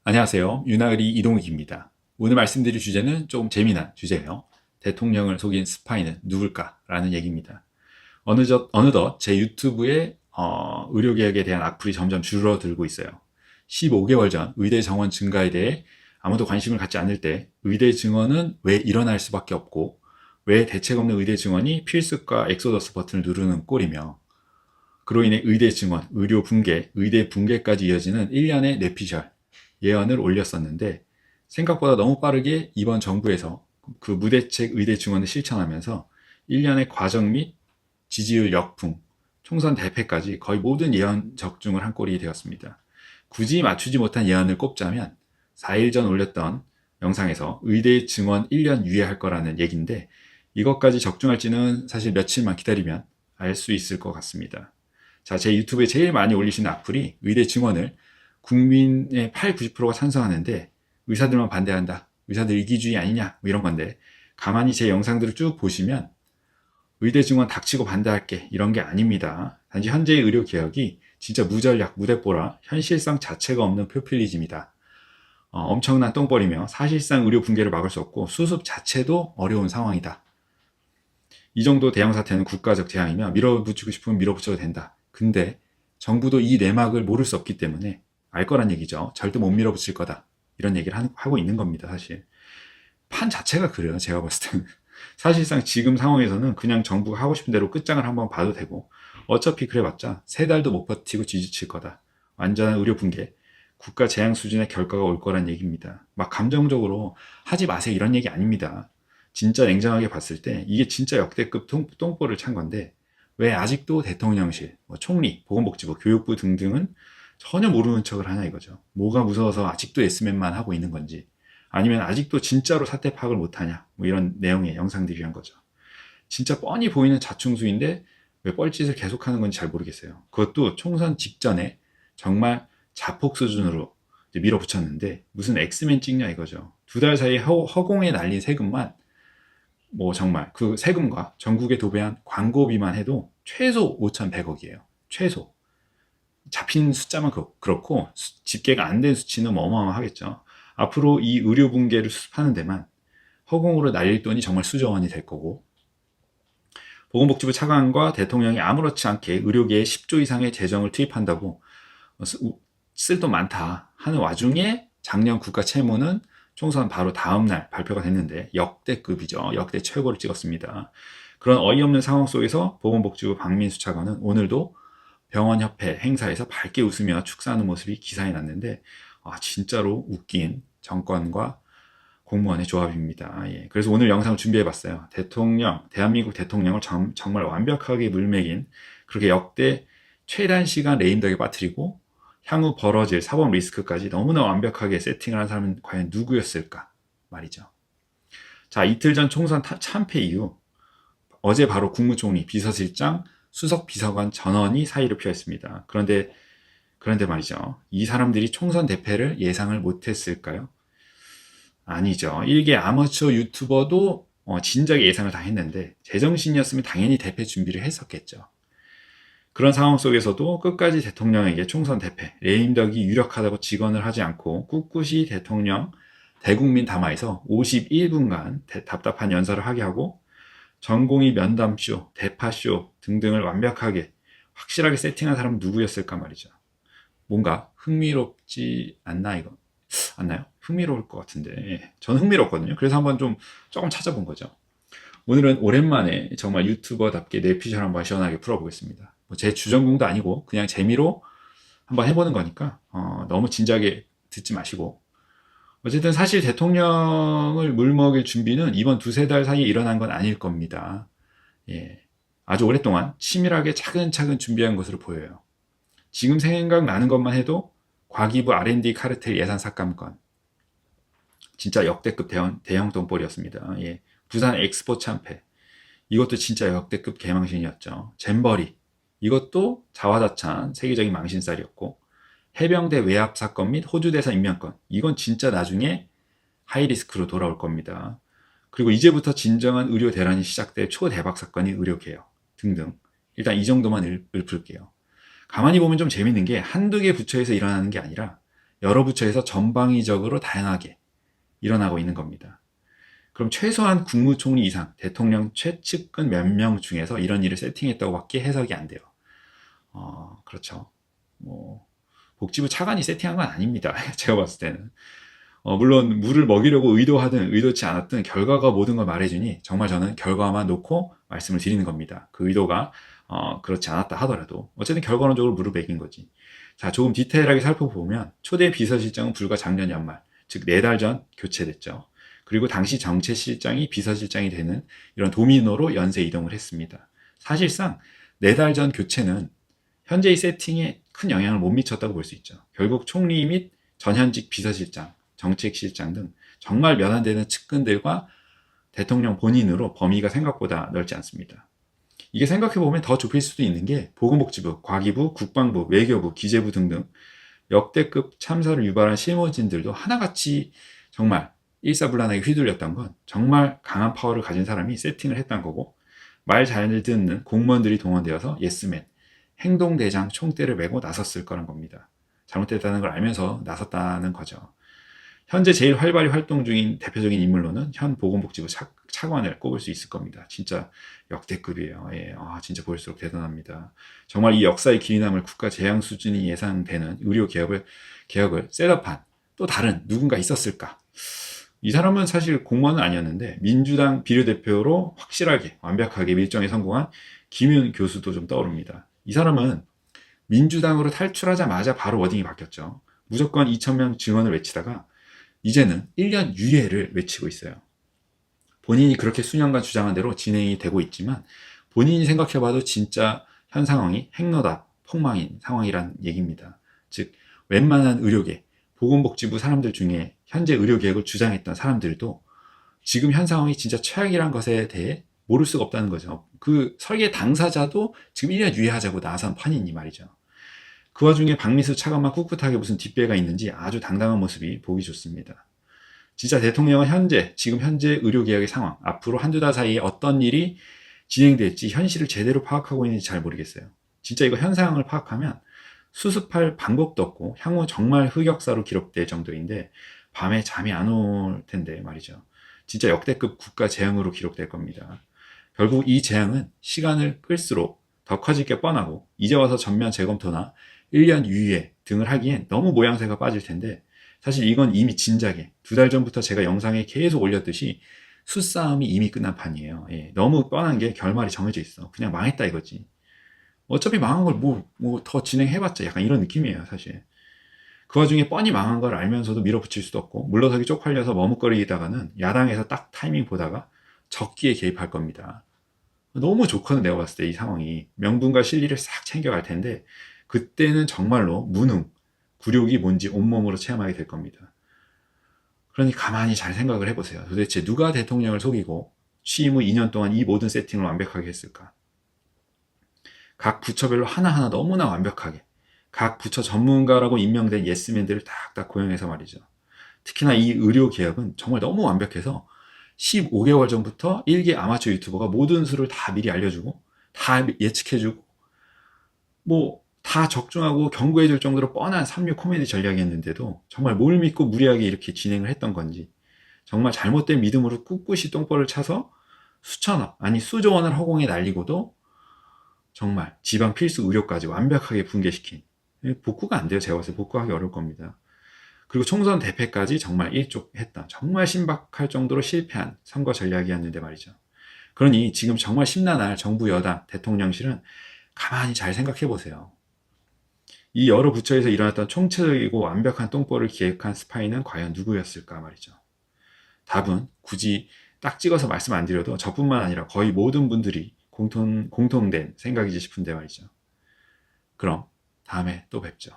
안녕하세요. 유나을이 이동욱입니다. 오늘 말씀드릴 주제는 좀 재미난 주제예요. 대통령을 속인 스파이는 누굴까? 라는 얘기입니다. 어느덧 제 유튜브에 의료개혁에 대한 악플이 점점 줄어들고 있어요. 15개월 전 의대 정원 증가에 대해 아무도 관심을 갖지 않을 때 의대 증원은 왜 일어날 수밖에 없고 왜 대책 없는 의대 증원이 필수과 엑소더스 버튼을 누르는 꼴이며 그로 인해 의대 증원, 의료 붕괴, 의대 붕괴까지 이어지는 1년의 뇌피셜 예언을 올렸었는데 생각보다 너무 빠르게 이번 정부에서 그 무대책 의대 증원을 실천하면서 1년의 과정 및 지지율 역풍, 총선 대패까지 거의 모든 예언 적중을 한 꼴이 되었습니다. 굳이 맞추지 못한 예언을 꼽자면 4일 전 올렸던 영상에서 의대 증원 1년 유예할 거라는 얘기인데 이것까지 적중할지는 사실 며칠만 기다리면 알 수 있을 것 같습니다. 자, 제 유튜브에 제일 많이 올리시는 악플이 의대 증원을 국민의 8, 90%가 찬성하는데 의사들만 반대한다. 의사들 이기주의 아니냐? 뭐 이런 건데 가만히 제 영상들을 쭉 보시면 의대 증원 닥치고 반대할게 이런 게 아닙니다. 단지 현재의 의료 개혁이 진짜 무전략, 무대뽀라 현실성 자체가 없는 포퓰리즘이다. 엄청난 똥벌이며 사실상 의료 붕괴를 막을 수 없고 수습 자체도 어려운 상황이다. 이 정도 대형 사태는 국가적 재앙이며 밀어붙이고 싶으면 밀어붙여도 된다. 근데 정부도 이 내막을 모를 수 없기 때문에 알 거란 얘기죠. 절대 못 밀어붙일 거다. 이런 얘기를 하고 있는 겁니다, 사실. 판 자체가 그래요, 제가 봤을 때는. 사실상 지금 상황에서는 그냥 정부가 하고 싶은 대로 끝장을 한번 봐도 되고 어차피 그래봤자 3달도 못 버티고 지지칠 거다. 완전한 의료 붕괴, 국가 재앙 수준의 결과가 올 거란 얘기입니다. 막 감정적으로 하지 마세요 이런 얘기 아닙니다. 진짜 냉정하게 봤을 때 이게 진짜 역대급 똥볼을 찬 건데 왜 아직도 대통령실, 총리, 보건복지부, 교육부 등등은 전혀 모르는 척을 하냐 이거죠. 뭐가 무서워서 아직도 S맨만 하고 있는 건지 아니면 아직도 진짜로 사태 파악을 못하냐 뭐 이런 내용의 영상들이란 거죠. 진짜 뻔히 보이는 자충수인데 왜 뻘짓을 계속하는 건지 잘 모르겠어요. 그것도 총선 직전에 정말 자폭 수준으로 밀어붙였는데 무슨 엑스맨 찍냐 이거죠. 2달 사이에 허공에 날린 세금만 뭐 정말 그 세금과 전국에 도배한 광고비만 해도 최소 5,100억이에요. 최소. 잡힌 숫자만 그렇고 집계가 안 된 수치는 뭐 어마어마하겠죠. 앞으로 이 의료 붕괴를 수습하는 데만 허공으로 날릴 돈이 정말 수조 원이 될 거고 보건복지부 차관과 대통령이 아무렇지 않게 의료계에 10조 이상의 재정을 투입한다고 쓸 돈 많다 하는 와중에 작년 국가 채무는 총선 바로 다음날 발표가 됐는데 역대급이죠. 역대 최고를 찍었습니다. 그런 어이없는 상황 속에서 보건복지부 박민수 차관은 오늘도 병원협회 행사에서 밝게 웃으며 축사하는 모습이 기사에 났는데 진짜로 웃긴 정권과 공무원의 조합입니다. 예. 그래서 오늘 영상을 준비해봤어요. 대한민국 대통령을 정말 완벽하게 물먹인 그렇게 역대 최단 시간 레임덕에 빠뜨리고 향후 벌어질 사법 리스크까지 너무나 완벽하게 세팅을 한 사람은 과연 누구였을까 말이죠. 자, 이틀 전 총선 참패 이후 어제 바로 국무총리, 비서실장, 수석 비서관 전원이 사의를 표했습니다. 그런데 말이죠. 이 사람들이 총선 대패를 예상을 못했을까요? 아니죠. 일개 아마추어 유튜버도 진작에 예상을 다 했는데 제정신이었으면 당연히 대패 준비를 했었겠죠. 그런 상황 속에서도 끝까지 대통령에게 총선 대패, 레임덕이 유력하다고 직언을 하지 않고 꿋꿋이 대통령 대국민 담화에서 51분간 답답한 연설을 하게 하고 전공의 면담쇼, 대파쇼 등등을 완벽하게 확실하게 세팅한 사람은 누구였을까 말이죠. 뭔가 흥미롭지 않나 이거? 않나요? 흥미로울 것 같은데 예. 저는 흥미롭거든요. 그래서 한번 조금 찾아본 거죠. 오늘은 오랜만에 정말 유튜버답게 뇌피셜 한번 시원하게 풀어보겠습니다. 제 주전공도 아니고 그냥 재미로 한번 해보는 거니까 너무 진지하게 듣지 마시고 어쨌든 사실 대통령을 물먹일 준비는 이번 2-3달 사이에 일어난 건 아닐 겁니다. 예. 아주 오랫동안 치밀하게 차근차근 준비한 것으로 보여요. 지금 생각나는 것만 해도 과기부 R&D 카르텔 예산 삭감건 진짜 역대급 대형 돈벌이었습니다. 예. 부산 엑스포 참패 이것도 진짜 역대급 개망신이었죠. 잼버리 이것도 자화자찬 세계적인 망신살이었고 해병대 외압 사건 및 호주 대사 임명건 이건 진짜 나중에 하이리스크로 돌아올 겁니다. 그리고 이제부터 진정한 의료 대란이 시작될 초대박 사건이 의료개혁 등등 일단 이 정도만 읊을게요. 가만히 보면 좀 재밌는 게 한두 개 부처에서 일어나는 게 아니라 여러 부처에서 전방위적으로 다양하게 일어나고 있는 겁니다. 그럼 최소한 국무총리 이상, 대통령 최측근 몇 명 중에서 이런 일을 세팅했다고밖에 해석이 안 돼요. 그렇죠. 뭐 복지부 차관이 세팅한 건 아닙니다. 제가 봤을 때는. 물론 물을 먹이려고 의도하든 의도치 않았든 결과가 모든 걸 말해주니 정말 저는 결과만 놓고 말씀을 드리는 겁니다. 그 의도가 그렇지 않았다 하더라도 어쨌든 결과론적으로 물을 먹인 거지. 자, 조금 디테일하게 살펴보면 초대 비서실장은 불과 작년 연말, 즉 4달 전 교체됐죠. 그리고 당시 정책실장이 비서실장이 되는 이런 도미노로 연쇄 이동을 했습니다. 사실상 4달 전 교체는 현재의 세팅에 큰 영향을 못 미쳤다고 볼 수 있죠. 결국 총리 및 전현직 비서실장, 정책실장 등 정말 몇 안 되는 측근들과 대통령 본인으로 범위가 생각보다 넓지 않습니다. 이게 생각해보면 더 좁힐 수도 있는 게 보건복지부, 과기부, 국방부, 외교부, 기재부 등등 역대급 참사를 유발한 실무진들도 하나같이 정말 일사불란하게 휘둘렸던 건 정말 강한 파워를 가진 사람이 세팅을 했던 거고, 말 잘 듣는 공무원들이 동원되어서 예스맨, 행동대장 총대를 메고 나섰을 거란 겁니다. 잘못됐다는 걸 알면서 나섰다는 거죠. 현재 제일 활발히 활동 중인 대표적인 인물로는 현 보건복지부 차관을 꼽을 수 있을 겁니다. 진짜 역대급이에요. 예, 진짜 볼수록 대단합니다. 정말 이 역사의 기리남을 국가 재앙 수준이 예상되는 의료 개혁을 셋업한 또 다른 누군가 있었을까? 이 사람은 사실 공무원은 아니었는데 민주당 비례대표로 확실하게 완벽하게 밀정에 성공한 김윤 교수도 좀 떠오릅니다. 이 사람은 민주당으로 탈출하자마자 바로 워딩이 바뀌었죠. 무조건 2,000명 증원을 외치다가 이제는 1년 유예를 외치고 있어요. 본인이 그렇게 수년간 주장한 대로 진행이 되고 있지만 본인이 생각해봐도 진짜 현 상황이 핵노답, 폭망인 상황이란 얘기입니다. 즉 웬만한 의료계, 보건복지부 사람들 중에 현재 의료개혁을 주장했던 사람들도 지금 현 상황이 진짜 최악이란 것에 대해 모를 수가 없다는 거죠. 그 설계 당사자도 지금 1년 유예하자고 나선 판이니 말이죠. 그 와중에 박미수 차관만 꿋꿋하게 무슨 뒷배가 있는지 아주 당당한 모습이 보기 좋습니다. 진짜 대통령은 지금 현재 의료개혁의 상황, 앞으로 한두 달 사이에 어떤 일이 진행될지 현실을 제대로 파악하고 있는지 잘 모르겠어요. 진짜 이거 현 상황을 파악하면 수습할 방법도 없고 향후 정말 흑역사로 기록될 정도인데 밤에 잠이 안 올 텐데 말이죠. 진짜 역대급 국가 재앙으로 기록될 겁니다. 결국 이 재앙은 시간을 끌수록 더 커질 게 뻔하고 이제 와서 전면 재검토나 1년 유예 등을 하기엔 너무 모양새가 빠질 텐데 사실 이건 이미 진작에 2달 전부터 제가 영상에 계속 올렸듯이 수싸움이 이미 끝난 판이에요. 예, 너무 뻔한 게 결말이 정해져 있어. 그냥 망했다 이거지. 어차피 망한 걸 뭐 더 진행해봤자 약간 이런 느낌이에요 사실. 그 와중에 뻔히 망한 걸 알면서도 밀어붙일 수도 없고 물러서기 쪽팔려서 머뭇거리다가는 야당에서 딱 타이밍 보다가 적기에 개입할 겁니다. 너무 좋거든 내가 봤을 때 이 상황이. 명분과 실리를 싹 챙겨갈 텐데 그때는 정말로 무능, 굴욕이 뭔지 온몸으로 체험하게 될 겁니다. 그러니 가만히 잘 생각을 해보세요. 도대체 누가 대통령을 속이고 취임 후 2년 동안 이 모든 세팅을 완벽하게 했을까? 각 부처별로 하나하나 너무나 완벽하게 각 부처 전문가라고 임명된 예스맨들을 딱딱 고용해서 말이죠. 특히나 이 의료개혁은 정말 너무 완벽해서 15개월 전부터 일개 아마추어 유튜버가 모든 수를 다 미리 알려주고 다 예측해주고 뭐 다 적중하고 경고해줄 정도로 뻔한 삼류 코미디 전략이었는데도 정말 뭘 믿고 무리하게 이렇게 진행을 했던 건지 정말 잘못된 믿음으로 꿋꿋이 똥볼을 차서 수천억 아니 수조 원을 허공에 날리고도 정말 지방 필수 의료까지 완벽하게 붕괴시킨 복구가 안 돼요. 제가 봤을 때 복구하기 어려울 겁니다. 그리고 총선 대패까지 정말 일족했던 정말 신박할 정도로 실패한 선거 전략이었는데 말이죠. 그러니 지금 정말 심란할 정부 여당 대통령실은 가만히 잘 생각해 보세요. 이 여러 부처에서 일어났던 총체적이고 완벽한 똥볼을 기획한 스파이는 과연 누구였을까 말이죠. 답은 굳이 딱 찍어서 말씀 안 드려도 저뿐만 아니라 거의 모든 분들이 공통된 생각이지 싶은데 말이죠. 그럼 다음에 또 뵙죠.